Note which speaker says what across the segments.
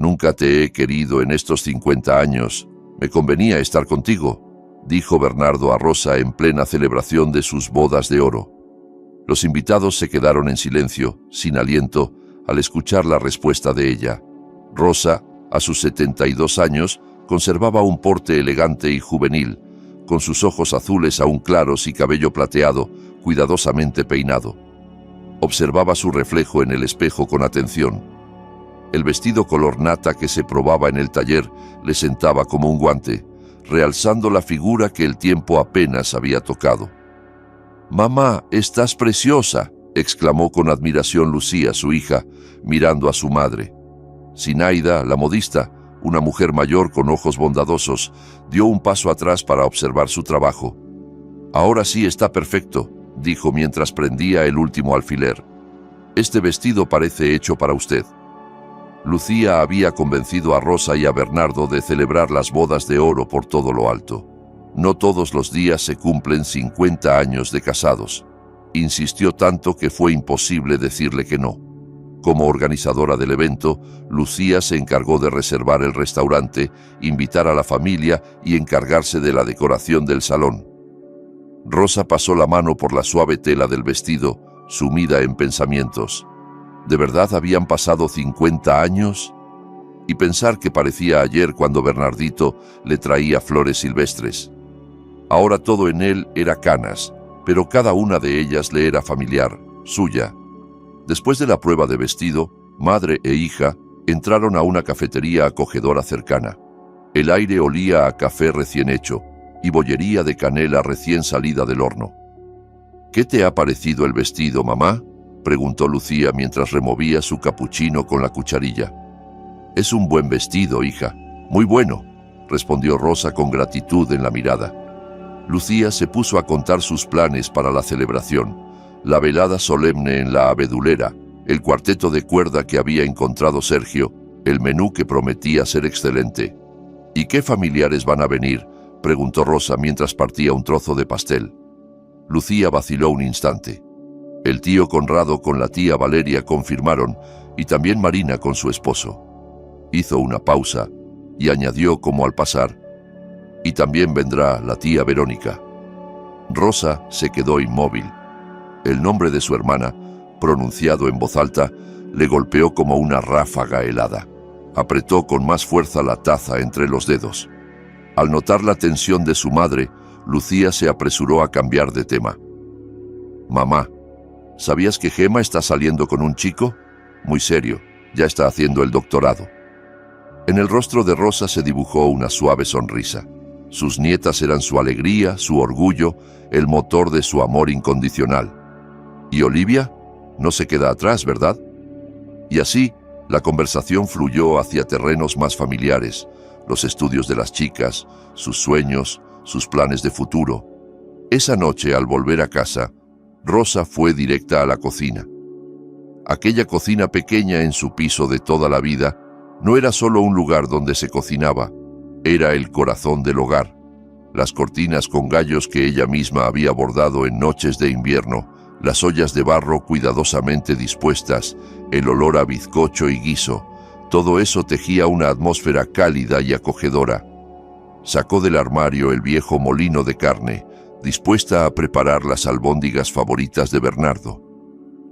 Speaker 1: Nunca te he querido en estos 50 años. Me convenía estar contigo, dijo Bernardo a Rosa en plena celebración de sus bodas de oro. Los invitados se quedaron en silencio, sin aliento, al escuchar la respuesta de ella. Rosa, a sus 72 años, conservaba un porte elegante y juvenil, con sus ojos azules aún claros y cabello plateado, cuidadosamente peinado. Observaba su reflejo en el espejo con atención. El vestido color nata que se probaba en el taller le sentaba como un guante, realzando la figura que el tiempo apenas había tocado. «Mamá, estás preciosa», exclamó con admiración Lucía, su hija, mirando a su madre. Zinaida, la modista, una mujer mayor con ojos bondadosos, dio un paso atrás para observar su trabajo. «Ahora sí está perfecto», dijo mientras prendía el último alfiler. «Este vestido parece hecho para usted». Lucía había convencido a Rosa y a Bernardo de celebrar las bodas de oro por todo lo alto. No todos los días se cumplen 50 años de casados. Insistió tanto que fue imposible decirle que no. Como organizadora del evento, Lucía se encargó de reservar el restaurante, invitar a la familia y encargarse de la decoración del salón. Rosa pasó la mano por la suave tela del vestido, sumida en pensamientos. ¿De verdad habían pasado 50 años? Y pensar que parecía ayer cuando Bernardito le traía flores silvestres. Ahora todo en él era canas, pero cada una de ellas le era familiar, suya. Después de la prueba de vestido, madre e hija entraron a una cafetería acogedora cercana. El aire olía a café recién hecho y bollería de canela recién salida del horno. «¿Qué te ha parecido el vestido, mamá?», preguntó Lucía mientras removía su capuchino con la cucharilla. «Es un buen vestido, hija. Muy bueno», respondió Rosa con gratitud en la mirada. Lucía se puso a contar sus planes para la celebración, la velada solemne en la abedulera, el cuarteto de cuerda que había encontrado Sergio, el menú que prometía ser excelente. «¿Y qué familiares van a venir?», preguntó Rosa mientras partía un trozo de pastel. Lucía vaciló un instante. El tío Conrado con la tía Valeria confirmaron, y también Marina con su esposo. Hizo una pausa y añadió como al pasar: «Y también vendrá la tía Verónica». Rosa se quedó inmóvil. El nombre de su hermana, pronunciado en voz alta, le golpeó como una ráfaga helada. Apretó con más fuerza la taza entre los dedos. Al notar la tensión de su madre, Lucía se apresuró a cambiar de tema. «Mamá, ¿sabías que Gema está saliendo con un chico? Muy serio, ya está haciendo el doctorado». En el rostro de Rosa se dibujó una suave sonrisa. Sus nietas eran su alegría, su orgullo, el motor de su amor incondicional. ¿Y Olivia? No se queda atrás, ¿verdad? Y así, la conversación fluyó hacia terrenos más familiares, los estudios de las chicas, sus sueños, sus planes de futuro. Esa noche, al volver a casa, Rosa fue directa a la cocina. Aquella cocina pequeña en su piso de toda la vida no era solo un lugar donde se cocinaba, era el corazón del hogar. Las cortinas con gallos que ella misma había bordado en noches de invierno, las ollas de barro cuidadosamente dispuestas, el olor a bizcocho y guiso, todo eso tejía una atmósfera cálida y acogedora. Sacó del armario el viejo molino de carne, dispuesta a preparar las albóndigas favoritas de Bernardo.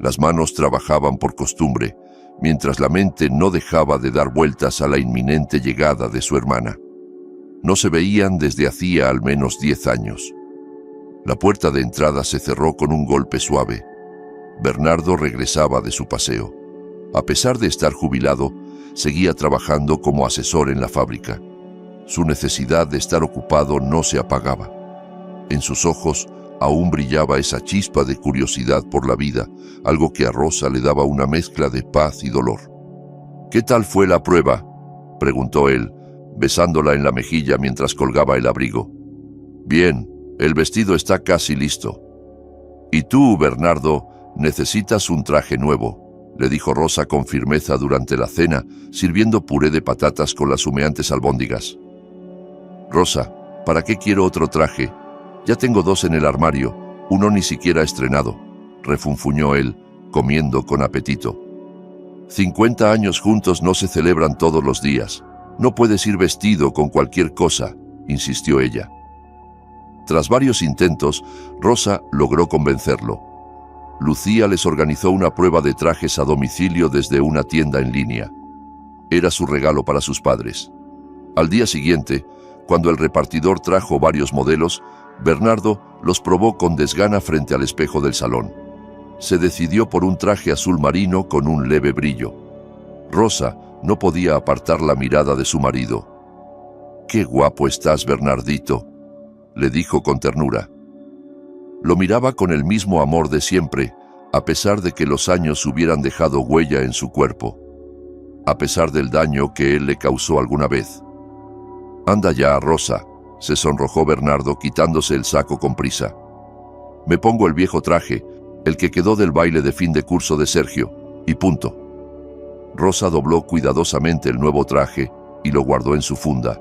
Speaker 1: Las manos trabajaban por costumbre, mientras la mente no dejaba de dar vueltas a la inminente llegada de su hermana. No se veían desde hacía al menos 10 años. La puerta de entrada se cerró con un golpe suave. Bernardo regresaba de su paseo. A pesar de estar jubilado, seguía trabajando como asesor en la fábrica. Su necesidad de estar ocupado no se apagaba. En sus ojos aún brillaba esa chispa de curiosidad por la vida, algo que a Rosa le daba una mezcla de paz y dolor. «¿Qué tal fue la prueba?», preguntó él, besándola en la mejilla mientras colgaba el abrigo. «Bien, el vestido está casi listo». «Y tú, Bernardo, necesitas un traje nuevo», le dijo Rosa con firmeza durante la cena, sirviendo puré de patatas con las humeantes albóndigas. «Rosa, ¿para qué quiero otro traje? Ya tengo 2 en el armario, uno ni siquiera estrenado», refunfuñó él, comiendo con apetito. 50 años juntos no se celebran todos los días. No puedes ir vestido con cualquier cosa, insistió ella. Tras varios intentos, Rosa logró convencerlo. Lucía les organizó una prueba de trajes a domicilio desde una tienda en línea. Era su regalo para sus padres. Al día siguiente, cuando el repartidor trajo varios modelos, Bernardo los probó con desgana frente al espejo del salón. Se decidió por un traje azul marino con un leve brillo. Rosa no podía apartar la mirada de su marido. «Qué guapo estás, Bernardito», le dijo con ternura. Lo miraba con el mismo amor de siempre, a pesar de que los años hubieran dejado huella en su cuerpo, a pesar del daño que él le causó alguna vez. «Anda ya, Rosa», se sonrojó Bernardo quitándose el saco con prisa. «Me pongo el viejo traje, el que quedó del baile de fin de curso de Sergio, y punto». Rosa dobló cuidadosamente el nuevo traje y lo guardó en su funda.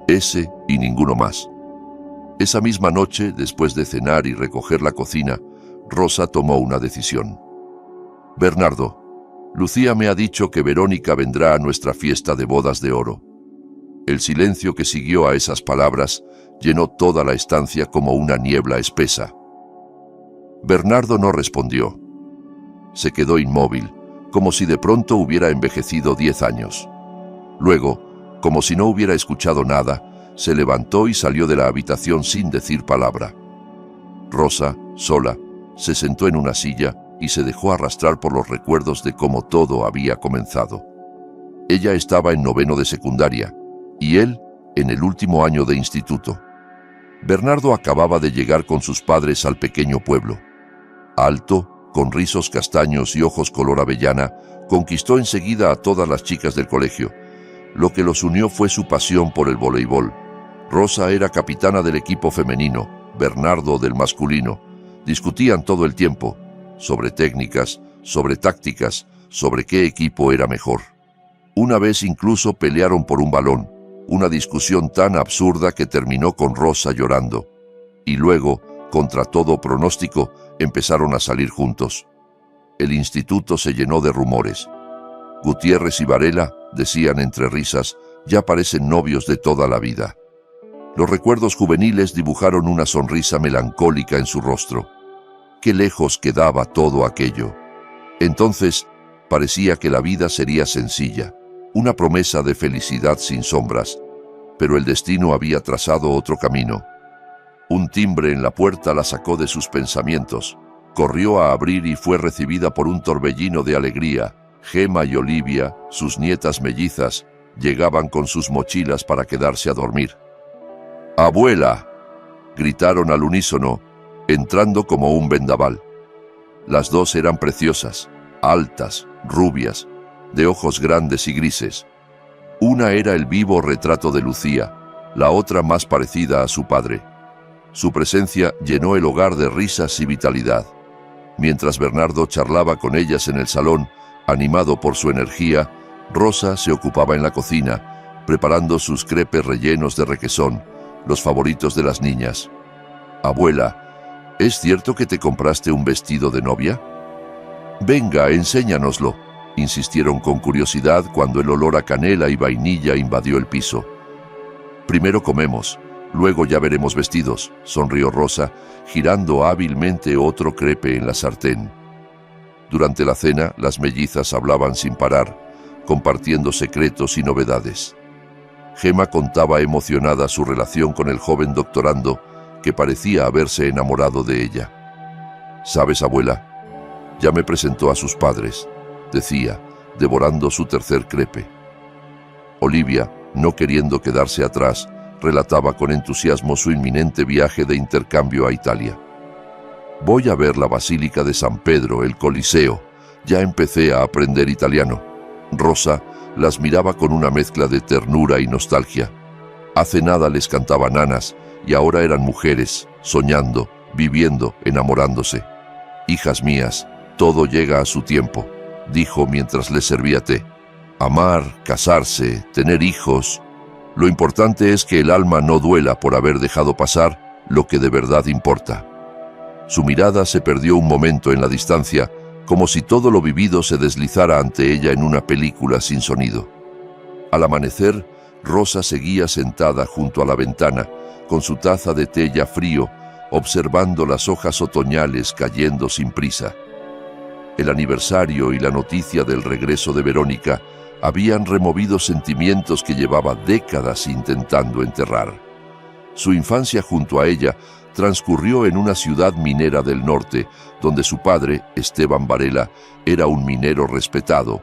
Speaker 1: Ese y ninguno más. Esa misma noche, después de cenar y recoger la cocina, Rosa tomó una decisión. «Bernardo, Lucía me ha dicho que Verónica vendrá a nuestra fiesta de bodas de oro». El silencio que siguió a esas palabras llenó toda la estancia como una niebla espesa. Bernardo no respondió. Se quedó inmóvil, como si de pronto hubiera envejecido 10 años. Luego, como si no hubiera escuchado nada, se levantó y salió de la habitación sin decir palabra. Rosa, sola, se sentó en una silla y se dejó arrastrar por los recuerdos de cómo todo había comenzado. Ella estaba en 9º de secundaria y él en el último año de instituto. Bernardo acababa de llegar con sus padres al pequeño pueblo. Alto, con rizos castaños y ojos color avellana, conquistó enseguida a todas las chicas del colegio. Lo que los unió fue su pasión por el voleibol. Rosa era capitana del equipo femenino, Bernardo del masculino. Discutían todo el tiempo, sobre técnicas, sobre tácticas, sobre qué equipo era mejor. Una vez incluso pelearon por un balón, una discusión tan absurda que terminó con Rosa llorando. Y luego, contra todo pronóstico, empezaron a salir juntos. El instituto se llenó de rumores. Gutiérrez y Varela, decían entre risas, ya parecen novios de toda la vida. Los recuerdos juveniles dibujaron una sonrisa melancólica en su rostro. Qué lejos quedaba todo aquello. Entonces, parecía que la vida sería sencilla, una promesa de felicidad sin sombras, pero el destino había trazado otro camino. Un timbre en la puerta la sacó de sus pensamientos. Corrió a abrir y fue recibida por un torbellino de alegría. Gema y Olivia, sus nietas mellizas, llegaban con sus mochilas para quedarse a dormir. «¡Abuela!», gritaron al unísono, entrando como un vendaval. Las dos eran preciosas, altas, rubias, de ojos grandes y grises. Una era el vivo retrato de Lucía, la otra más parecida a su padre. Su presencia llenó el hogar de risas y vitalidad. Mientras Bernardo charlaba con ellas en el salón, animado por su energía, Rosa se ocupaba en la cocina, preparando sus crepes rellenos de requesón, los favoritos de las niñas. «Abuela, ¿es cierto que te compraste un vestido de novia?». «Venga, enséñanoslo», insistieron con curiosidad cuando el olor a canela y vainilla invadió el piso. «Primero comemos, luego ya veremos vestidos», sonrió Rosa, girando hábilmente otro crepe en la sartén. Durante la cena, las mellizas hablaban sin parar, compartiendo secretos y novedades. Gema contaba emocionada su relación con el joven doctorando, que parecía haberse enamorado de ella. «¿Sabes, abuela? Ya me presentó a sus padres», decía, devorando su tercer crepe. Olivia, no queriendo quedarse atrás, relataba con entusiasmo su inminente viaje de intercambio a Italia. «Voy a ver la Basílica de San Pedro, el Coliseo. Ya empecé a aprender italiano». Rosa las miraba con una mezcla de ternura y nostalgia. Hace nada les cantaba nanas y ahora eran mujeres, soñando, viviendo, enamorándose. «Hijas mías, todo llega a su tiempo», dijo mientras les servía té. «Amar, casarse, tener hijos. Lo importante es que el alma no duela por haber dejado pasar lo que de verdad importa». Su mirada se perdió un momento en la distancia, como si todo lo vivido se deslizara ante ella en una película sin sonido. Al amanecer, Rosa seguía sentada junto a la ventana, con su taza de té ya frío, observando las hojas otoñales cayendo sin prisa. El aniversario y la noticia del regreso de Verónica habían removido sentimientos que llevaba décadas intentando enterrar. Su infancia junto a ella transcurrió en una ciudad minera del norte, donde su padre, Esteban Varela, era un minero respetado,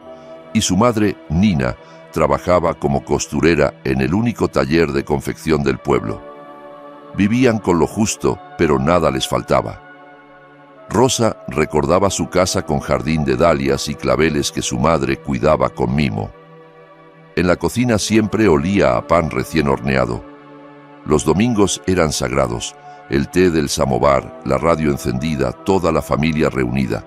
Speaker 1: y su madre, Nina, trabajaba como costurera en el único taller de confección del pueblo. Vivían con lo justo, pero nada les faltaba. Rosa recordaba su casa con jardín de dalias y claveles que su madre cuidaba con mimo. En la cocina siempre olía a pan recién horneado. Los domingos eran sagrados, el té del samovar, la radio encendida, toda la familia reunida.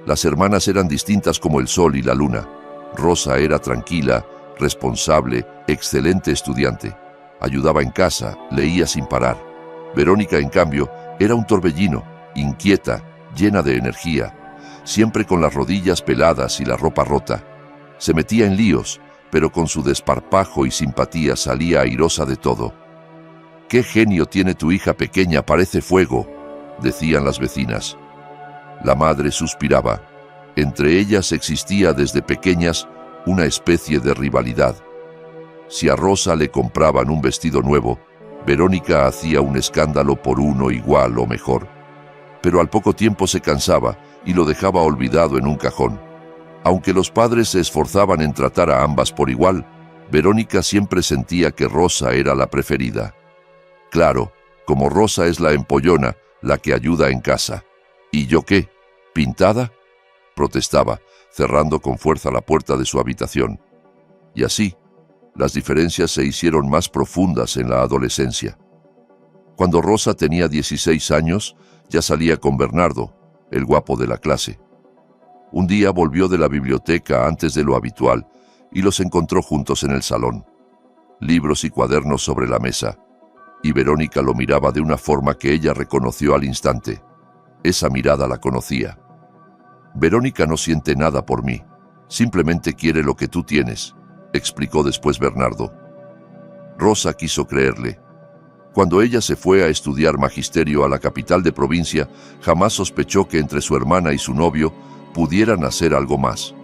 Speaker 1: Las hermanas eran distintas como el sol y la luna. Rosa era tranquila, responsable, excelente estudiante. Ayudaba en casa, leía sin parar. Verónica, en cambio, era un torbellino, inquieta, llena de energía, siempre con las rodillas peladas y la ropa rota. Se metía en líos, pero con su desparpajo y simpatía salía airosa de todo. «¡Qué genio tiene tu hija pequeña, parece fuego!», decían las vecinas. La madre suspiraba. Entre ellas existía desde pequeñas una especie de rivalidad. Si a Rosa le compraban un vestido nuevo, Verónica hacía un escándalo por uno igual o mejor. Pero al poco tiempo se cansaba y lo dejaba olvidado en un cajón. Aunque los padres se esforzaban en tratar a ambas por igual, Verónica siempre sentía que Rosa era la preferida. Claro, como Rosa es la empollona, la que ayuda en casa. ¿Y yo qué? ¿Pintada?, protestaba, cerrando con fuerza la puerta de su habitación. Y así, las diferencias se hicieron más profundas en la adolescencia. Cuando Rosa tenía 16 años, ya salía con Bernardo, el guapo de la clase. Un día volvió de la biblioteca antes de lo habitual y los encontró juntos en el salón. Libros y cuadernos sobre la mesa. Y Verónica lo miraba de una forma que ella reconoció al instante. Esa mirada la conocía. «Verónica no siente nada por mí, simplemente quiere lo que tú tienes», explicó después Bernardo. Rosa quiso creerle. Cuando ella se fue a estudiar magisterio a la capital de provincia, jamás sospechó que entre su hermana y su novio pudieran hacer algo más.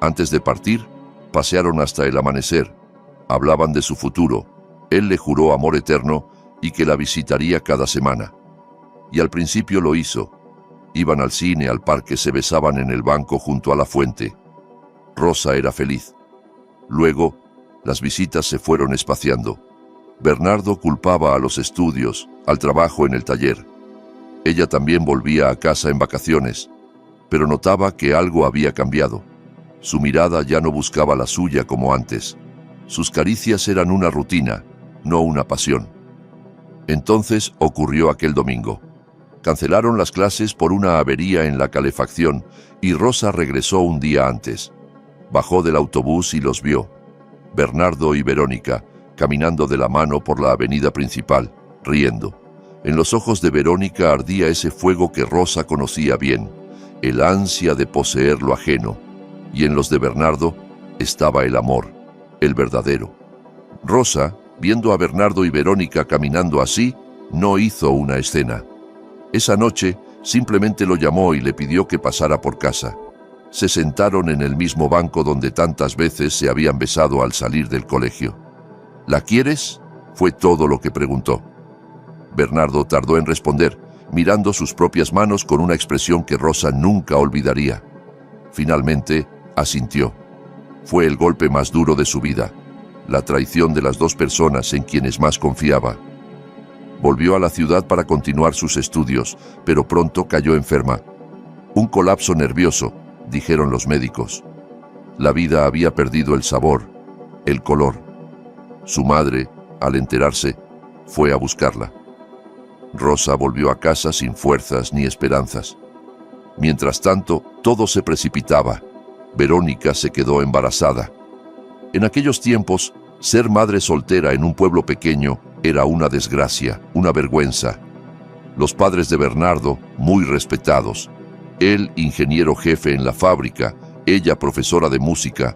Speaker 1: Antes de partir, pasearon hasta el amanecer. Hablaban de su futuro. Él le juró amor eterno y que la visitaría cada semana. Y al principio lo hizo. Iban al cine, al parque, se besaban en el banco junto a la fuente. Rosa era feliz. Luego, las visitas se fueron espaciando. Bernardo culpaba a los estudios, al trabajo en el taller. Ella también volvía a casa en vacaciones, pero notaba que algo había cambiado. Su mirada ya no buscaba la suya como antes. Sus caricias eran una rutina, no una pasión. Entonces ocurrió aquel domingo. Cancelaron las clases por una avería en la calefacción y Rosa regresó un día antes. Bajó del autobús y los vio. Bernardo y Verónica, caminando de la mano por la avenida principal, riendo. En los ojos de Verónica ardía ese fuego que Rosa conocía bien, el ansia de poseer lo ajeno, y en los de Bernardo estaba el amor, el verdadero. Rosa, viendo a Bernardo y Verónica caminando así, no hizo una escena. Esa noche simplemente lo llamó y le pidió que pasara por casa. Se sentaron en el mismo banco donde tantas veces se habían besado al salir del colegio. «¿La quieres?», fue todo lo que preguntó. Bernardo tardó en responder, mirando sus propias manos con una expresión que Rosa nunca olvidaría. Finalmente, asintió. Fue el golpe más duro de su vida, la traición de las dos personas en quienes más confiaba. Volvió a la ciudad para continuar sus estudios, pero pronto cayó enferma. Un colapso nervioso, dijeron los médicos. La vida había perdido el sabor, el color. Su madre, al enterarse, fue a buscarla. Rosa volvió a casa sin fuerzas ni esperanzas. Mientras tanto, todo se precipitaba. Verónica se quedó embarazada. En aquellos tiempos, ser madre soltera en un pueblo pequeño era una desgracia, una vergüenza. Los padres de Bernardo, muy respetados, Él, ingeniero jefe en la fábrica, ella, profesora de música,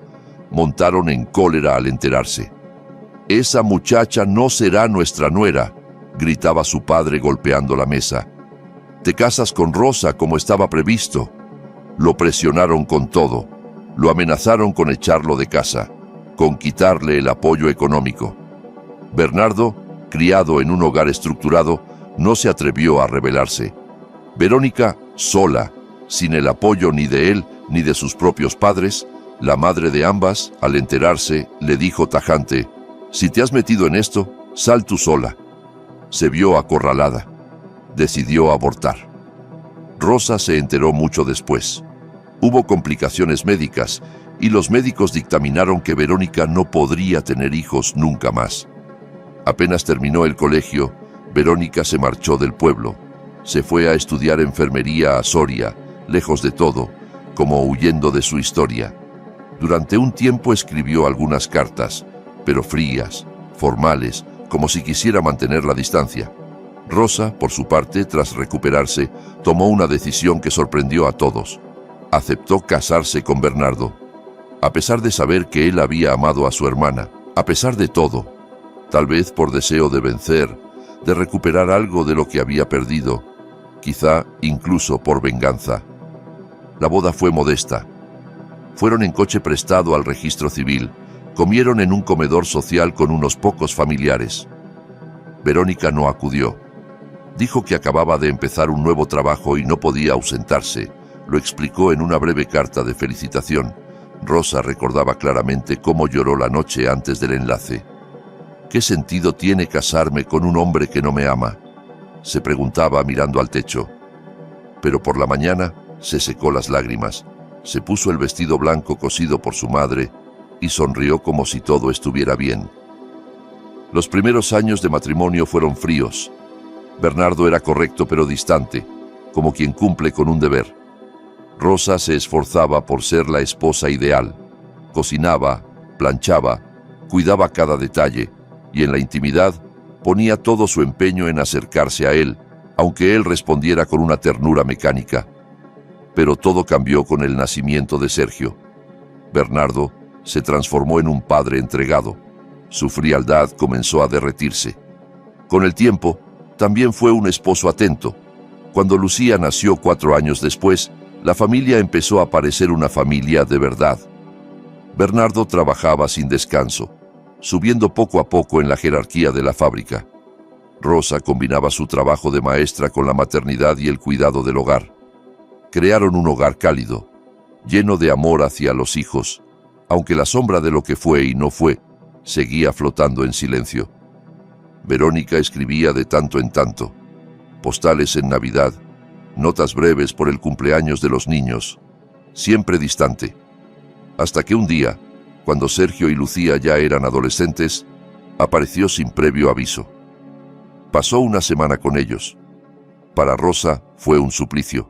Speaker 1: montaron en cólera al enterarse. «Esa muchacha no será nuestra nuera», gritaba su padre golpeando la mesa. «Te casas con Rosa como estaba previsto». Lo presionaron con todo. Lo amenazaron con echarlo de casa, con quitarle el apoyo económico. Bernardo, criado en un hogar estructurado, no se atrevió a rebelarse. Verónica, sola, sin el apoyo ni de él ni de sus propios padres, la madre de ambas, al enterarse, le dijo tajante: «Si te has metido en esto, sal tú sola». Se vio acorralada. Decidió abortar. Rosa se enteró mucho después. Hubo complicaciones médicas y los médicos dictaminaron que Verónica no podría tener hijos nunca más. Apenas terminó el colegio, Verónica se marchó del pueblo. Se fue a estudiar enfermería a Soria, lejos de todo, como huyendo de su historia. Durante un tiempo escribió algunas cartas, pero frías, formales, como si quisiera mantener la distancia. Rosa, por su parte, tras recuperarse, tomó una decisión que sorprendió a todos. Aceptó casarse con Bernardo. A pesar de saber que él había amado a su hermana, a pesar de todo, tal vez por deseo de vencer, de recuperar algo de lo que había perdido, quizá incluso por venganza. La boda fue modesta. Fueron en coche prestado al registro civil, comieron en un comedor social con unos pocos familiares. Verónica no acudió. Dijo que acababa de empezar un nuevo trabajo y no podía ausentarse. Lo explicó en una breve carta de felicitación. Rosa recordaba claramente cómo lloró la noche antes del enlace. «¿Qué sentido tiene casarme con un hombre que no me ama?», se preguntaba mirando al techo. Pero por la mañana se secó las lágrimas, se puso el vestido blanco cosido por su madre y sonrió como si todo estuviera bien. Los primeros años de matrimonio fueron fríos. Bernardo era correcto pero distante, como quien cumple con un deber. Rosa se esforzaba por ser la esposa ideal. Cocinaba, planchaba, cuidaba cada detalle y en la intimidad ponía todo su empeño en acercarse a él, aunque él respondiera con una ternura mecánica. Pero todo cambió con el nacimiento de Sergio. Bernardo se transformó en un padre entregado. Su frialdad comenzó a derretirse. Con el tiempo, también fue un esposo atento. Cuando Lucía nació 4 años después, la familia empezó a parecer una familia de verdad. Bernardo trabajaba sin descanso, subiendo poco a poco en la jerarquía de la fábrica. Rosa combinaba su trabajo de maestra con la maternidad y el cuidado del hogar. Crearon un hogar cálido, lleno de amor hacia los hijos, aunque la sombra de lo que fue y no fue seguía flotando en silencio. Verónica escribía de tanto en tanto, postales en Navidad, notas breves por el cumpleaños de los niños, siempre distante. Hasta que un día, cuando Sergio y Lucía ya eran adolescentes, apareció sin previo aviso. Pasó una semana con ellos. Para Rosa fue un suplicio.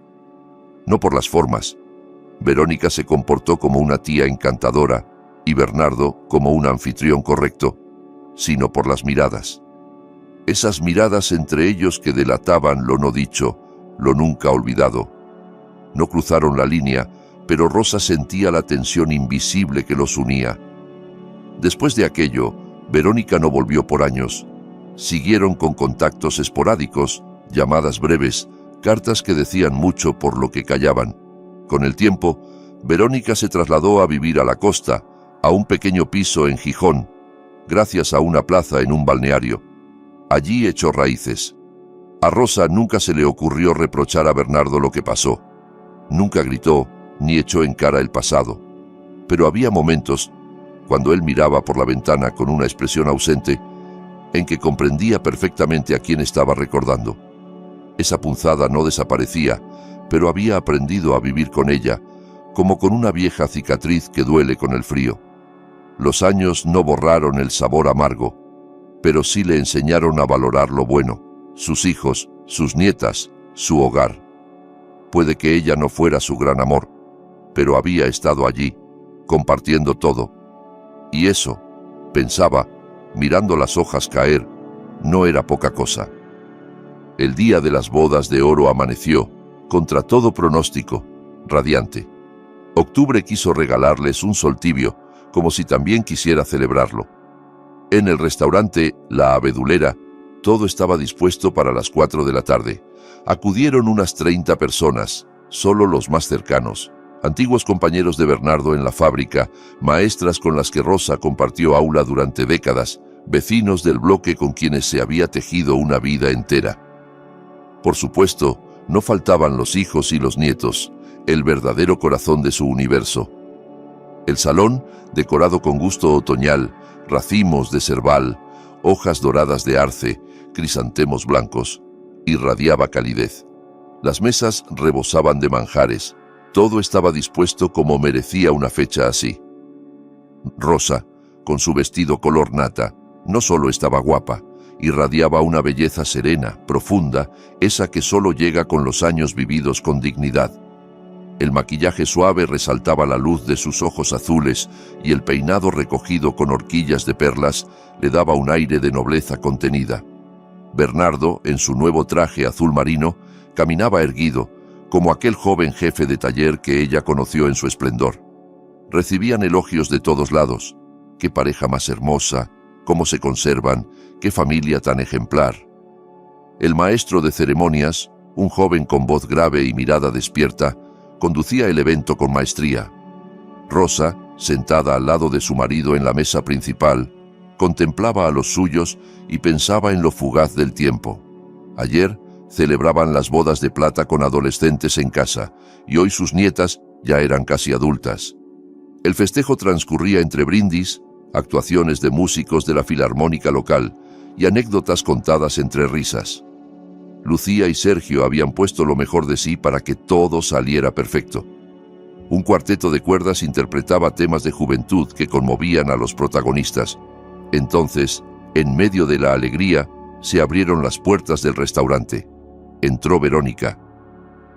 Speaker 1: No por las formas. Verónica se comportó como una tía encantadora y Bernardo como un anfitrión correcto, sino por las miradas. Esas miradas entre ellos que delataban lo no dicho, lo nunca olvidado. No cruzaron la línea, pero Rosa sentía la tensión invisible que los unía. Después de aquello, Verónica no volvió por años. Siguieron con contactos esporádicos, llamadas breves, cartas que decían mucho por lo que callaban. Con el tiempo, Verónica se trasladó a vivir a la costa, a un pequeño piso en Gijón, gracias a una plaza en un balneario. Allí echó raíces. A Rosa nunca se le ocurrió reprochar a Bernardo lo que pasó. Nunca gritó, ni echó en cara el pasado. Pero había momentos, cuando él miraba por la ventana con una expresión ausente, en que comprendía perfectamente a quién estaba recordando. Esa punzada no desaparecía, pero había aprendido a vivir con ella, como con una vieja cicatriz que duele con el frío. Los años no borraron el sabor amargo, pero sí le enseñaron a valorar lo bueno, sus hijos, sus nietas, su hogar. Puede que ella no fuera su gran amor, pero había estado allí, compartiendo todo. Y eso, pensaba, mirando las hojas caer, no era poca cosa. El día de las bodas de oro amaneció, contra todo pronóstico, radiante. Octubre quiso regalarles un sol tibio, como si también quisiera celebrarlo. En el restaurante La Abedulera, todo estaba dispuesto para las 4 de la tarde. Acudieron unas 30 personas, solo los más cercanos, antiguos compañeros de Bernardo en la fábrica, maestras con las que Rosa compartió aula durante décadas, vecinos del bloque con quienes se había tejido una vida entera. Por supuesto, no faltaban los hijos y los nietos, el verdadero corazón de su universo. El salón, decorado con gusto otoñal, racimos de cerval, hojas doradas de arce, crisantemos blancos, irradiaba calidez. Las mesas rebosaban de manjares, todo estaba dispuesto como merecía una fecha así. Rosa, con su vestido color nata, no solo estaba guapa, irradiaba una belleza serena, profunda, esa que solo llega con los años vividos con dignidad. El maquillaje suave resaltaba la luz de sus ojos azules y el peinado recogido con horquillas de perlas le daba un aire de nobleza contenida. Bernardo, en su nuevo traje azul marino, caminaba erguido, como aquel joven jefe de taller que ella conoció en su esplendor. Recibían elogios de todos lados. ¡Qué pareja más hermosa! ¿Cómo se conservan? ¡Qué familia tan ejemplar! El maestro de ceremonias, un joven con voz grave y mirada despierta, conducía el evento con maestría. Rosa, sentada al lado de su marido en la mesa principal, contemplaba a los suyos y pensaba en lo fugaz del tiempo. Ayer celebraban las bodas de plata con adolescentes en casa, y hoy sus nietas ya eran casi adultas. El festejo transcurría entre brindis, actuaciones de músicos de la filarmónica local y anécdotas contadas entre risas. Lucía y Sergio habían puesto lo mejor de sí para que todo saliera perfecto. Un cuarteto de cuerdas interpretaba temas de juventud que conmovían a los protagonistas. Entonces, en medio de la alegría, se abrieron las puertas del restaurante. Entró Verónica.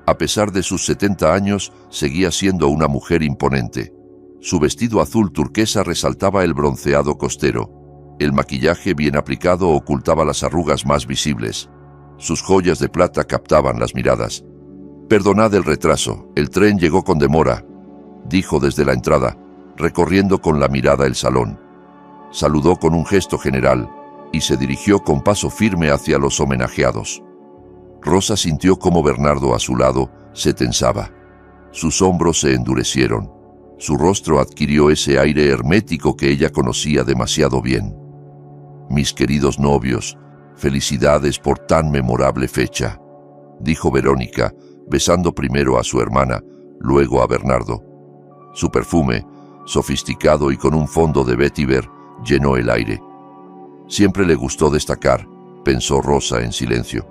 Speaker 1: A pesar de sus 70 años, seguía siendo una mujer imponente. Su vestido azul turquesa resaltaba el bronceado costero. El maquillaje bien aplicado ocultaba las arrugas más visibles. Sus joyas de plata captaban las miradas. «Perdonad el retraso, el tren llegó con demora», dijo desde la entrada, recorriendo con la mirada el salón. Saludó con un gesto general y se dirigió con paso firme hacia los homenajeados. Rosa sintió cómo Bernardo a su lado se tensaba. Sus hombros se endurecieron. Su rostro adquirió ese aire hermético que ella conocía demasiado bien. «Mis queridos novios, felicidades por tan memorable fecha», dijo Verónica, besando primero a su hermana, luego a Bernardo. Su perfume, sofisticado y con un fondo de vétiver, llenó el aire. Siempre le gustó destacar, pensó Rosa en silencio.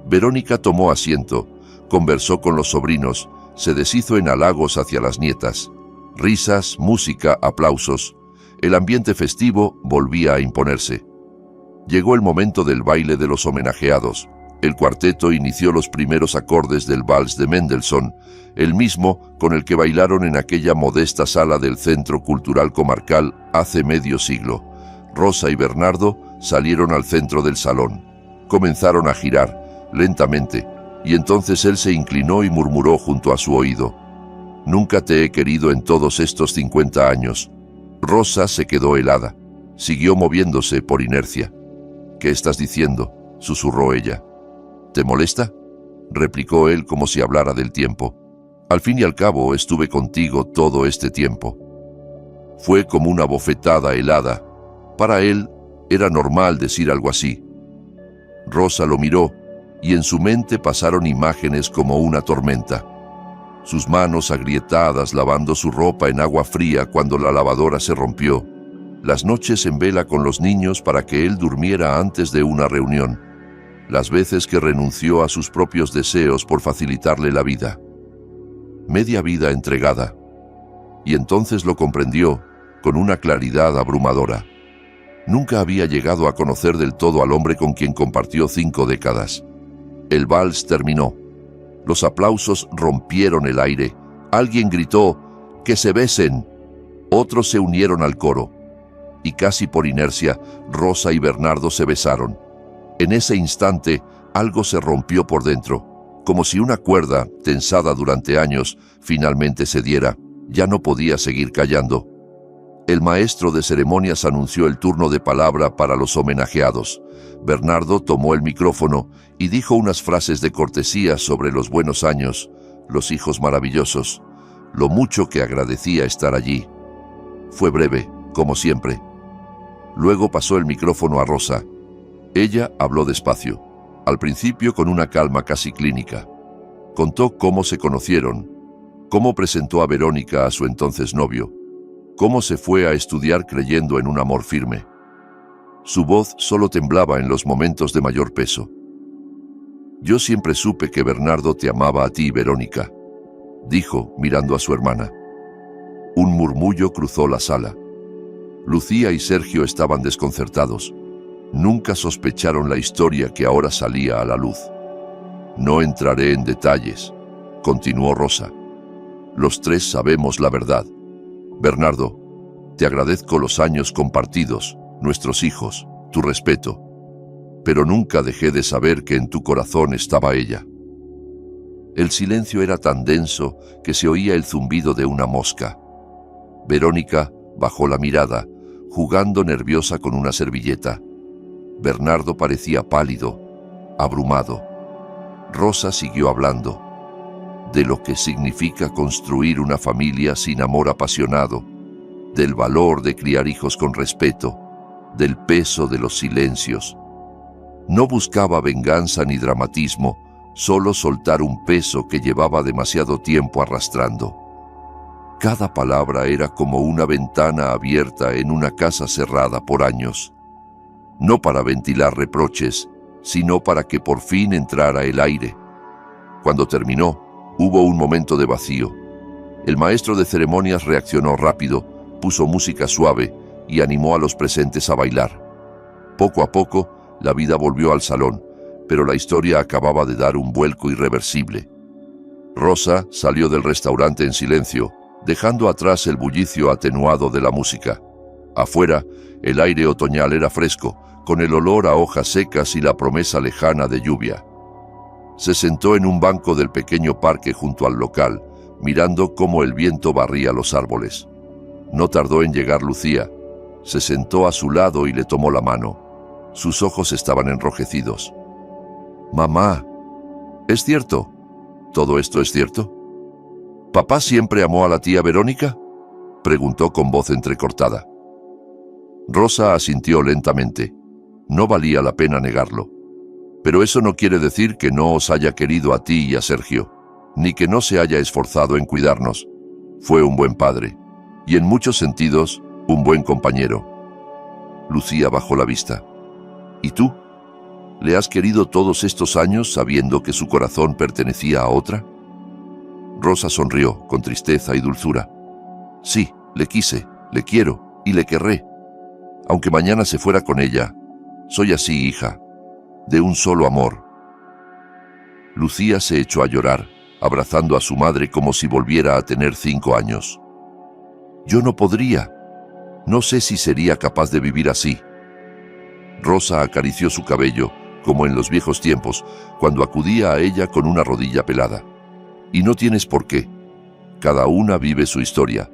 Speaker 1: Verónica tomó asiento, conversó con los sobrinos, se deshizo en halagos hacia las nietas. Risas, música, aplausos. El ambiente festivo volvía a imponerse. Llegó el momento del baile de los homenajeados. El cuarteto inició los primeros acordes del vals de Mendelssohn, el mismo con el que bailaron en aquella modesta sala del Centro Cultural Comarcal hace medio siglo. Rosa y Bernardo salieron al centro del salón. Comenzaron a girar, lentamente, y entonces él se inclinó y murmuró junto a su oído: «Nunca te he querido en todos estos 50 años». Rosa se quedó helada. Siguió moviéndose por inercia. «¿Qué estás diciendo?», susurró ella. «¿Te molesta?», replicó él como si hablara del tiempo. «Al fin y al cabo estuve contigo todo este tiempo». Fue como una bofetada helada. Para él era normal decir algo así. Rosa lo miró y en su mente pasaron imágenes como una tormenta. Sus manos agrietadas lavando su ropa en agua fría cuando la lavadora se rompió. Las noches en vela con los niños para que él durmiera antes de una reunión. Las veces que renunció a sus propios deseos por facilitarle la vida. Media vida entregada. Y entonces lo comprendió con una claridad abrumadora. Nunca había llegado a conocer del todo al hombre con quien compartió 5 décadas. El vals terminó. Los aplausos rompieron el aire. Alguien gritó: «¡Que se besen!». Otros se unieron al coro. Y casi por inercia, Rosa y Bernardo se besaron. En ese instante, algo se rompió por dentro. como si una cuerda, tensada durante años, finalmente cediera. Ya no podía seguir callando. El maestro de ceremonias anunció el turno de palabra para los homenajeados. Bernardo tomó el micrófono y dijo unas frases de cortesía sobre los buenos años, los hijos maravillosos, lo mucho que agradecía estar allí. Fue breve, como siempre. Luego pasó el micrófono a Rosa. Ella habló despacio, al principio con una calma casi clínica. Contó cómo se conocieron, cómo presentó a Verónica a su entonces novio, cómo se fue a estudiar creyendo en un amor firme. Su voz solo temblaba en los momentos de mayor peso. «Yo siempre supe que Bernardo te amaba a ti, Verónica», dijo, mirando a su hermana. Un murmullo cruzó la sala. Lucía y Sergio estaban desconcertados. Nunca sospecharon la historia que ahora salía a la luz. «No entraré en detalles», continuó Rosa. «Los tres sabemos la verdad. Bernardo, te agradezco los años compartidos, nuestros hijos, tu respeto, pero nunca dejé de saber que en tu corazón estaba ella». El silencio era tan denso que se oía el zumbido de una mosca. Verónica bajó la mirada, jugando nerviosa con una servilleta. Bernardo parecía pálido, abrumado. Rosa siguió hablando de lo que significa construir una familia sin amor apasionado, del valor de criar hijos con respeto, del peso de los silencios. No buscaba venganza ni dramatismo, solo soltar un peso que llevaba demasiado tiempo arrastrando. Cada palabra era como una ventana abierta en una casa cerrada por años. No para ventilar reproches, sino para que por fin entrara el aire. Cuando terminó, hubo un momento de vacío. El maestro de ceremonias reaccionó rápido, puso música suave y animó a los presentes a bailar. Poco a poco, la vida volvió al salón, pero la historia acababa de dar un vuelco irreversible. Rosa salió del restaurante en silencio, dejando atrás el bullicio atenuado de la música. Afuera, el aire otoñal era fresco, con el olor a hojas secas y la promesa lejana de lluvia. Se sentó en un banco del pequeño parque junto al local, mirando cómo el viento barría los árboles. No tardó en llegar Lucía. Se sentó a su lado y le tomó la mano. Sus ojos estaban enrojecidos. «Mamá, ¿es cierto? ¿Todo esto es cierto? ¿Papá siempre amó a la tía Verónica?», preguntó con voz entrecortada. Rosa asintió lentamente. No valía la pena negarlo. «Pero eso no quiere decir que no os haya querido a ti y a Sergio, ni que no se haya esforzado en cuidarnos. Fue un buen padre, y en muchos sentidos, un buen compañero». Lucía bajó la vista. «¿Y tú? ¿Le has querido todos estos años sabiendo que su corazón pertenecía a otra?». Rosa sonrió, con tristeza y dulzura. «Sí, le quise, le quiero y le querré. Aunque mañana se fuera con ella, soy así, hija, de un solo amor». Lucía se echó a llorar, abrazando a su madre como si volviera a tener 5 años. «Yo no podría. No sé si sería capaz de vivir así». Rosa acarició su cabello, como en los viejos tiempos, cuando acudía a ella con una rodilla pelada. «Y no tienes por qué. Cada una vive su historia.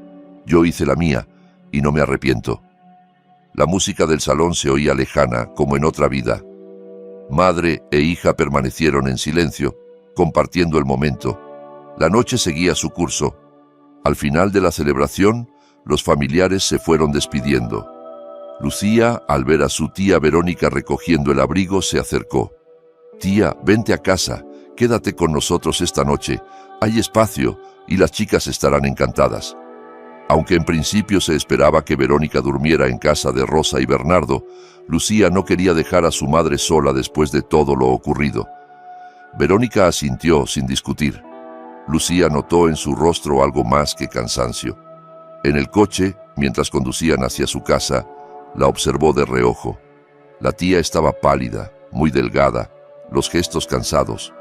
Speaker 1: Yo hice la mía, y no me arrepiento». La música del salón se oía lejana, como en otra vida. Madre e hija permanecieron en silencio, compartiendo el momento. La noche seguía su curso. Al final de la celebración, los familiares se fueron despidiendo. Lucía, al ver a su tía Verónica recogiendo el abrigo, se acercó. «Tía, vente a casa, quédate con nosotros esta noche. Hay espacio y las chicas estarán encantadas». Aunque en principio se esperaba que Verónica durmiera en casa de Rosa y Bernardo, Lucía no quería dejar a su madre sola después de todo lo ocurrido. Verónica asintió sin discutir. Lucía notó en su rostro algo más que cansancio. En el coche, mientras conducían hacia su casa, la observó de reojo. La tía estaba pálida, muy delgada, los gestos cansados.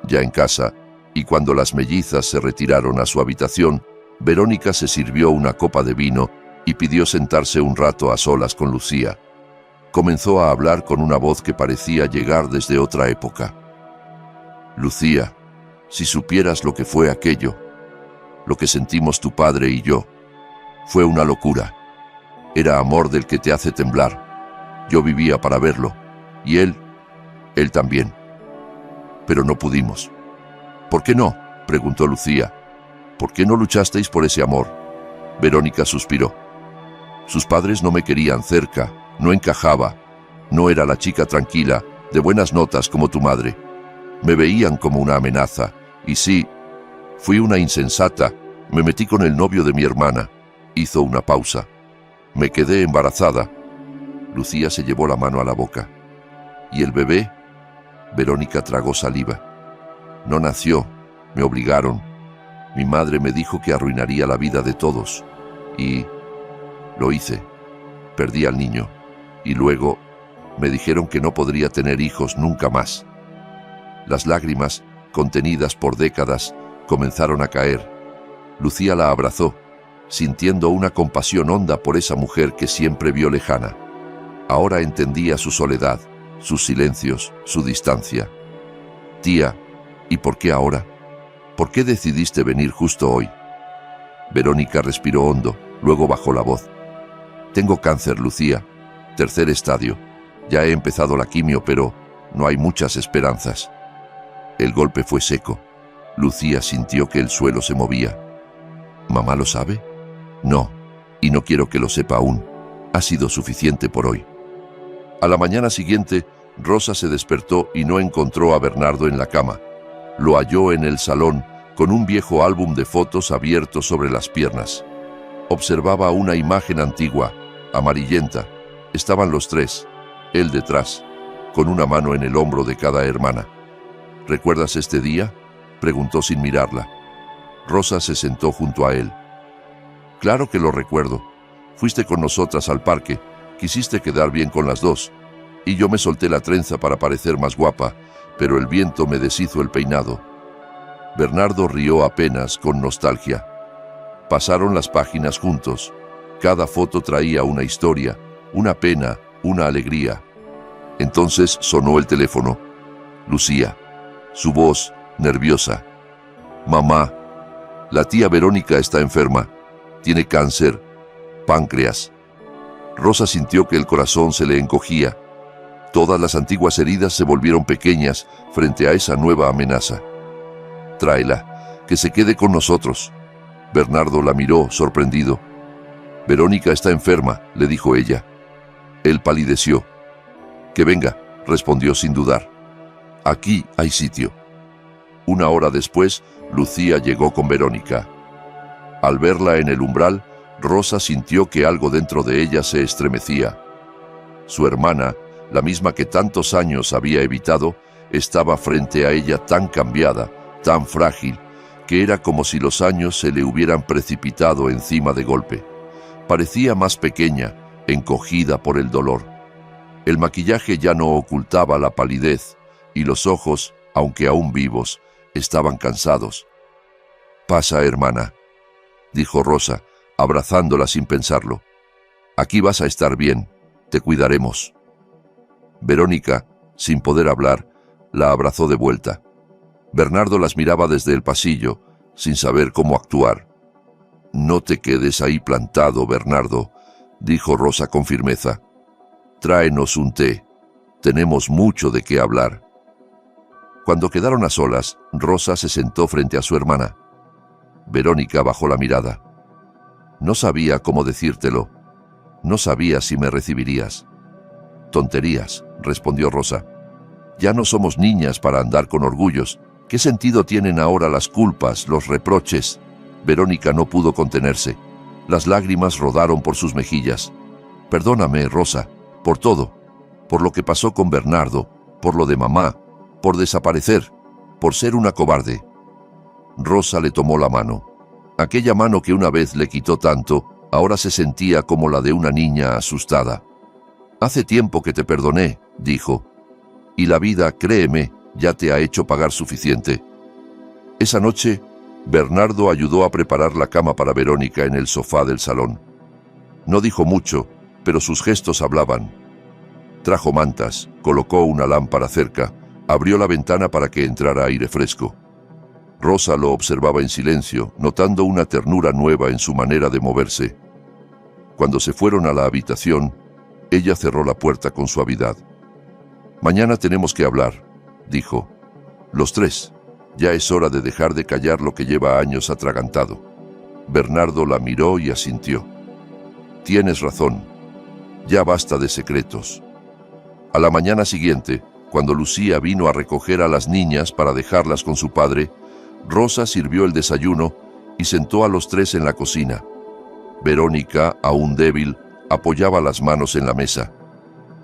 Speaker 1: Ya en casa, y cuando las mellizas se retiraron a su habitación, Verónica se sirvió una copa de vino y pidió sentarse un rato a solas con Lucía. Comenzó a hablar con una voz que parecía llegar desde otra época. «Lucía, Si supieras lo que fue aquello, lo que sentimos tu padre y yo, fue una locura. Era amor del que te hace temblar. Yo vivía para verlo, y él también. Pero no pudimos. ¿Por qué no?, preguntó Lucía. ¿Por qué no luchasteis por ese amor? Verónica suspiró. Sus padres no me querían cerca, no encajaba, no era la chica tranquila, de buenas notas como tu madre. Me veían como una amenaza, y sí, fui una insensata, me metí con el novio de mi hermana. Hizo una pausa. Me quedé embarazada. Lucía se llevó la mano a la boca. ¿Y el bebé? Verónica tragó saliva. No nació, me obligaron. Mi madre me dijo que arruinaría la vida de todos. Y lo hice. Perdí al niño. Y luego me dijeron que no podría tener hijos nunca más. Las lágrimas, contenidas por décadas, comenzaron a caer. Lucía la abrazó, sintiendo una compasión honda por esa mujer que siempre vio lejana. Ahora entendía su soledad, sus silencios, su distancia. Tía, ¿y por qué ahora? ¿Por qué decidiste venir justo hoy? Verónica respiró hondo, luego bajó la voz. Tengo cáncer, Lucía. 3er estadio. Ya he empezado la quimio, pero no hay muchas esperanzas. El golpe fue seco. Lucía sintió que el suelo se movía. ¿Mamá lo sabe? No, y no quiero que lo sepa aún. Ha sido suficiente por hoy. A la mañana siguiente, Rosa se despertó y no encontró a Bernardo en la cama. Lo halló en el salón, con un viejo álbum de fotos abierto sobre las piernas. Observaba una imagen antigua, amarillenta. Estaban los tres, él detrás, con una mano en el hombro de cada hermana. ¿Recuerdas este día?, preguntó sin mirarla. Rosa se sentó junto a él. Claro que lo recuerdo. Fuiste con nosotras al parque, quisiste quedar bien con las dos, y yo me solté la trenza para parecer más guapa, pero el viento me deshizo el peinado. Bernardo rió apenas, con nostalgia. Pasaron las páginas juntos. Cada foto traía una historia, una pena, una alegría. Entonces sonó el teléfono. Lucía. Su voz, nerviosa. Mamá, la tía Verónica está enferma. Tiene cáncer, páncreas. Rosa sintió que el corazón se le encogía. Todas las antiguas heridas se volvieron pequeñas frente a esa nueva amenaza. Tráela, que se quede con nosotros. Bernardo la miró, sorprendido. Verónica está enferma, le dijo ella. Él palideció. Que venga, respondió sin dudar. Aquí hay sitio. 1 hora después, Lucía llegó con Verónica. Al verla en el umbral, Rosa sintió que algo dentro de ella se estremecía. Su hermana, la misma que tantos años había evitado, estaba frente a ella tan cambiada, tan frágil, que era como si los años se le hubieran precipitado encima de golpe. Parecía más pequeña, encogida por el dolor. El maquillaje ya no ocultaba la palidez, y los ojos, aunque aún vivos, estaban cansados. «Pasa, hermana», dijo Rosa, abrazándola sin pensarlo. «Aquí vas a estar bien, te cuidaremos». Verónica, sin poder hablar, la abrazó de vuelta. Bernardo las miraba desde el pasillo, sin saber cómo actuar. «No te quedes ahí plantado, Bernardo», dijo Rosa con firmeza. «Tráenos un té. Tenemos mucho de qué hablar». Cuando quedaron a solas, Rosa se sentó frente a su hermana. Verónica bajó la mirada. «No sabía cómo decírtelo. No sabía si me recibirías». «Tonterías», respondió Rosa. «Ya no somos niñas para andar con orgullos. ¿Qué sentido tienen ahora las culpas, los reproches?» Verónica no pudo contenerse. Las lágrimas rodaron por sus mejillas. «Perdóname, Rosa, por todo. Por lo que pasó con Bernardo, por lo de mamá, por desaparecer, por ser una cobarde». Rosa le tomó la mano. Aquella mano que una vez le quitó tanto, ahora se sentía como la de una niña asustada. «Hace tiempo que te perdoné», dijo. «Y la vida, créeme, ya te ha hecho pagar suficiente». Esa noche, Bernardo ayudó a preparar la cama para Verónica en el sofá del salón. No dijo mucho, pero sus gestos hablaban. Trajo mantas, colocó una lámpara cerca, abrió la ventana para que entrara aire fresco. Rosa lo observaba en silencio, notando una ternura nueva en su manera de moverse. Cuando se fueron a la habitación, ella cerró la puerta con suavidad. «Mañana tenemos que hablar», dijo. «Los tres. Ya es hora de dejar de callar lo que lleva años atragantado». Bernardo la miró y asintió. «Tienes razón. Ya basta de secretos». A la mañana siguiente, cuando Lucía vino a recoger a las niñas para dejarlas con su padre, Rosa sirvió el desayuno y sentó a los tres en la cocina. Verónica, aún débil, apoyaba las manos en la mesa.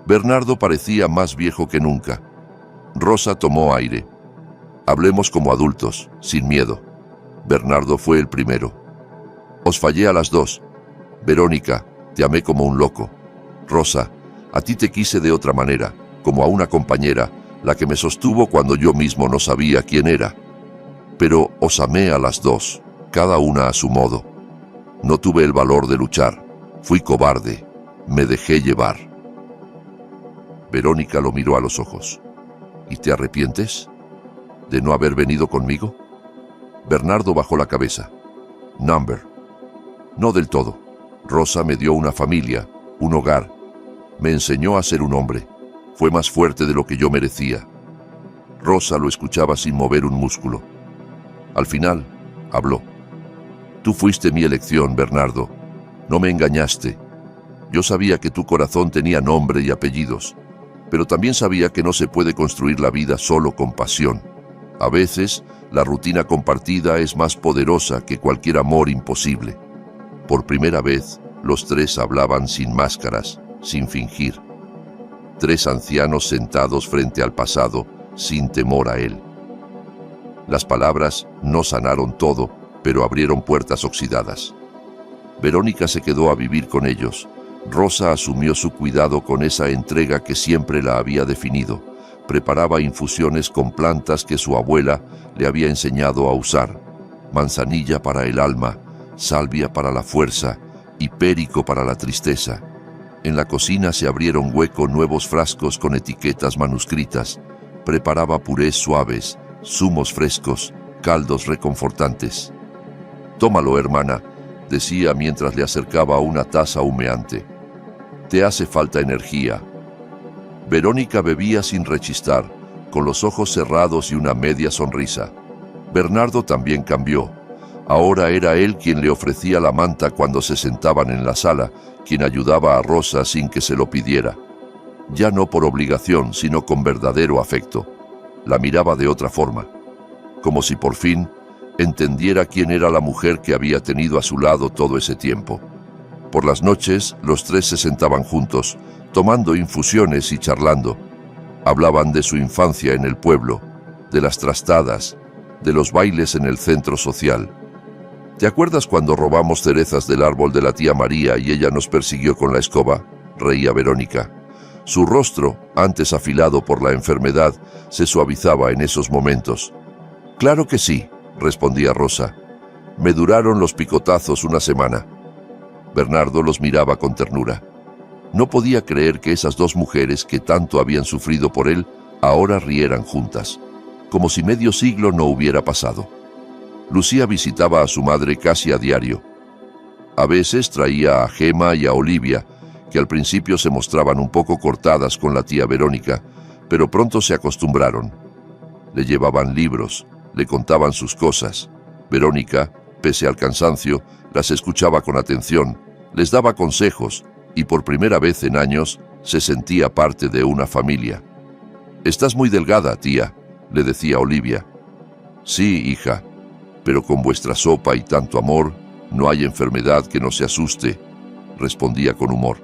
Speaker 1: Bernardo parecía más viejo que nunca. Rosa tomó aire. «Hablemos como adultos, sin miedo». Bernardo fue el primero. «Os fallé a las dos. Verónica, te amé como un loco. Rosa, a ti te quise de otra manera, como a una compañera, la que me sostuvo cuando yo mismo no sabía quién era. Pero os amé a las dos, cada una a su modo. No tuve el valor de luchar. Fui cobarde. Me dejé llevar». Verónica lo miró a los ojos. «¿Y te arrepientes de no haber venido conmigo?» Bernardo bajó la cabeza. «Number. No del todo. Rosa me dio una familia, un hogar. Me enseñó a ser un hombre. Fue más fuerte de lo que yo merecía». Rosa lo escuchaba sin mover un músculo. Al final, habló. «Tú fuiste mi elección, Bernardo. No me engañaste. Yo sabía que tu corazón tenía nombre y apellidos, pero también sabía que no se puede construir la vida solo con pasión. A veces, la rutina compartida es más poderosa que cualquier amor imposible». Por primera vez, los tres hablaban sin máscaras, sin fingir. Tres ancianos sentados frente al pasado, sin temor a él. Las palabras no sanaron todo, pero abrieron puertas oxidadas. Verónica se quedó a vivir con ellos. Rosa asumió su cuidado con esa entrega que siempre la había definido. Preparaba infusiones con plantas que su abuela le había enseñado a usar. Manzanilla para el alma, salvia para la fuerza, hipérico para la tristeza. En la cocina se abrieron hueco nuevos frascos con etiquetas manuscritas. Preparaba purés suaves, zumos frescos, caldos reconfortantes. «Tómalo, hermana», decía mientras le acercaba una taza humeante. «Te hace falta energía». Verónica bebía sin rechistar, con los ojos cerrados y una media sonrisa. Bernardo también cambió. Ahora era él quien le ofrecía la manta cuando se sentaban en la sala, quien ayudaba a Rosa sin que se lo pidiera. Ya no por obligación, sino con verdadero afecto. La miraba de otra forma, como si por fin entendiera quién era la mujer que había tenido a su lado todo ese tiempo. Por las noches, los tres se sentaban juntos, tomando infusiones y charlando. Hablaban de su infancia en el pueblo, de las trastadas, de los bailes en el centro social. «¿Te acuerdas cuando robamos cerezas del árbol de la tía María y ella nos persiguió con la escoba?», reía Verónica. Su rostro, antes afilado por la enfermedad, se suavizaba en esos momentos. «Claro que sí», respondía Rosa. «Me duraron los picotazos una semana». Bernardo los miraba con ternura. No podía creer que esas dos mujeres que tanto habían sufrido por él ahora rieran juntas, como si medio siglo no hubiera pasado. Lucía visitaba a su madre casi a diario. A veces traía a Gema y a Olivia, que al principio se mostraban un poco cortadas con la tía Verónica, pero pronto se acostumbraron. Le llevaban libros, le contaban sus cosas. Verónica, pese al cansancio, las escuchaba con atención, les daba consejos y por primera vez en años se sentía parte de una familia. «Estás muy delgada, tía», le decía Olivia. «Sí, hija, pero con vuestra sopa y tanto amor no hay enfermedad que no se asuste», respondía con humor.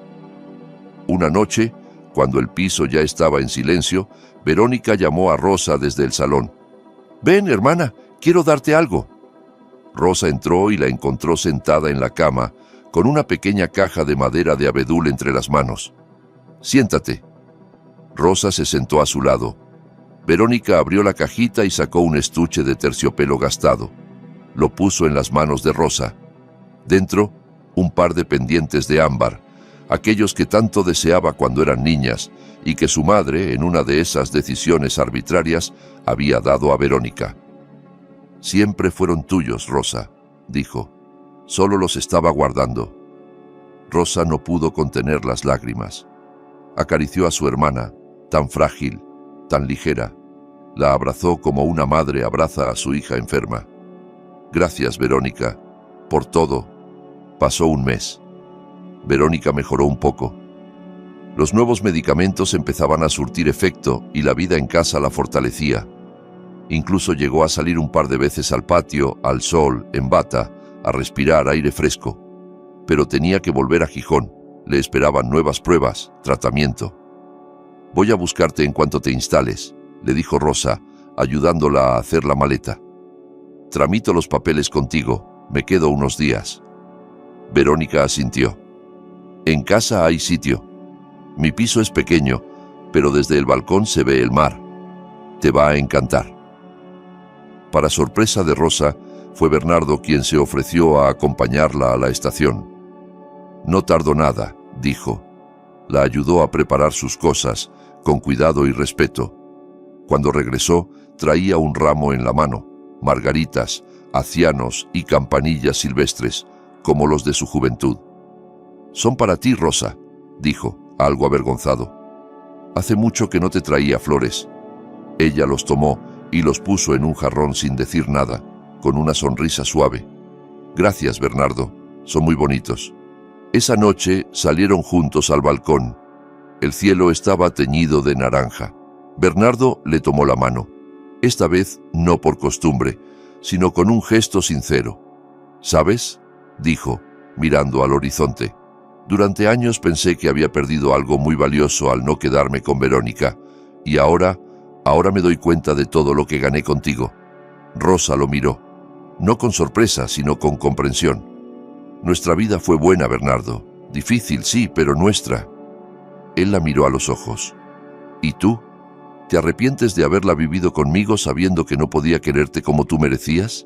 Speaker 1: Una noche, cuando el piso ya estaba en silencio, Verónica llamó a Rosa desde el salón. «Ven, hermana, quiero darte algo». Rosa entró y la encontró sentada en la cama, con una pequeña caja de madera de abedul entre las manos. «Siéntate». Rosa se sentó a su lado. Verónica abrió la cajita y sacó un estuche de terciopelo gastado. Lo puso en las manos de Rosa. Dentro, un par de pendientes de ámbar, aquellos que tanto deseaba cuando eran niñas y que su madre, en una de esas decisiones arbitrarias, había dado a Verónica. Siempre fueron tuyos, Rosa, dijo. Solo los estaba guardando. Rosa no pudo contener las lágrimas. Acarició a su hermana, tan frágil, tan ligera. La abrazó como una madre abraza a su hija enferma. Gracias, Verónica, por todo. Pasó un mes. Verónica mejoró un poco. Los nuevos medicamentos empezaban a surtir efecto y la vida en casa la fortalecía. Incluso llegó a salir un par de veces al patio, al sol, en bata, a respirar aire fresco. Pero tenía que volver a Gijón. Le esperaban nuevas pruebas, tratamiento. Voy a buscarte en cuanto te instales, le dijo Rosa, ayudándola a hacer la maleta. Tramito los papeles contigo, me quedo unos días. Verónica asintió. En casa hay sitio. Mi piso es pequeño, pero desde el balcón se ve el mar. Te va a encantar. Para sorpresa de Rosa, fue Bernardo quien se ofreció a acompañarla a la estación. No tardó nada, dijo. La ayudó a preparar sus cosas, con cuidado y respeto. Cuando regresó, traía un ramo en la mano, margaritas, acianos y campanillas silvestres, como los de su juventud. Son para ti, Rosa, dijo, algo avergonzado. Hace mucho que no te traía flores. Ella los tomó y los puso en un jarrón sin decir nada, con una sonrisa suave. Gracias, Bernardo, son muy bonitos. Esa noche salieron juntos al balcón. El cielo estaba teñido de naranja. Bernardo le tomó la mano, esta vez no por costumbre, sino con un gesto sincero. ¿Sabes?, dijo, mirando al horizonte. Durante años pensé que había perdido algo muy valioso al no quedarme con Verónica, y ahora me doy cuenta de todo lo que gané contigo. Rosa lo miró, no con sorpresa, sino con comprensión. Nuestra vida fue buena, Bernardo. Difícil, sí, pero nuestra. Él la miró a los ojos. ¿Y tú? ¿Te arrepientes de haberla vivido conmigo sabiendo que no podía quererte como tú merecías?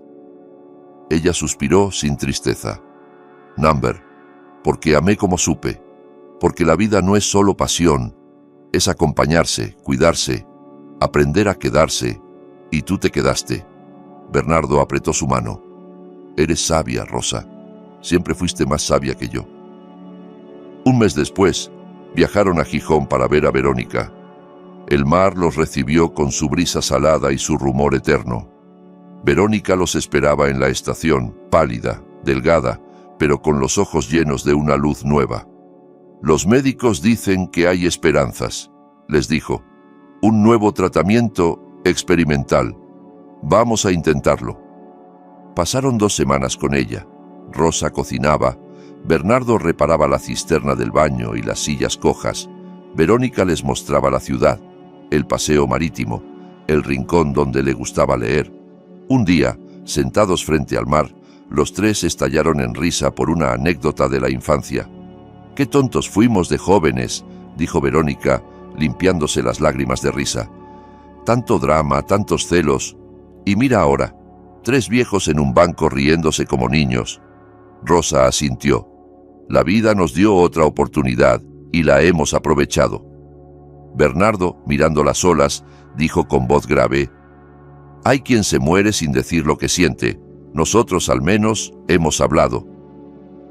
Speaker 1: Ella suspiró sin tristeza. Number, porque amé como supe, porque la vida no es solo pasión, es acompañarse, cuidarse, aprender a quedarse, y tú te quedaste. Bernardo apretó su mano. Eres sabia, Rosa. Siempre fuiste más sabia que yo. Un mes después, viajaron a Gijón para ver a Verónica. El mar los recibió con su brisa salada y su rumor eterno. Verónica los esperaba en la estación, pálida, delgada, pero con los ojos llenos de una luz nueva. Los médicos dicen que hay esperanzas, les dijo. Un nuevo tratamiento experimental. Vamos a intentarlo. Pasaron 2 semanas con ella. Rosa cocinaba, Bernardo reparaba la cisterna del baño y las sillas cojas. Verónica les mostraba la ciudad, el paseo marítimo, el rincón donde le gustaba leer. Un día, sentados frente al mar, los 3 estallaron en risa por una anécdota de la infancia. «Qué tontos fuimos de jóvenes», dijo Verónica, limpiándose las lágrimas de risa. «Tanto drama, tantos celos. Y mira ahora, 3 viejos en un banco riéndose como niños». Rosa asintió. «La vida nos dio otra oportunidad y la hemos aprovechado». Bernardo, mirando las olas, dijo con voz grave: «Hay quien se muere sin decir lo que siente. Nosotros al menos hemos hablado».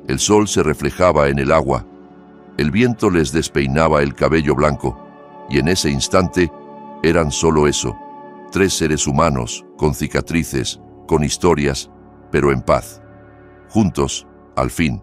Speaker 1: El sol se reflejaba en el agua. El viento les despeinaba el cabello blanco, y en ese instante eran solo eso, 3 seres humanos, con cicatrices, con historias, pero en paz. Juntos, al fin.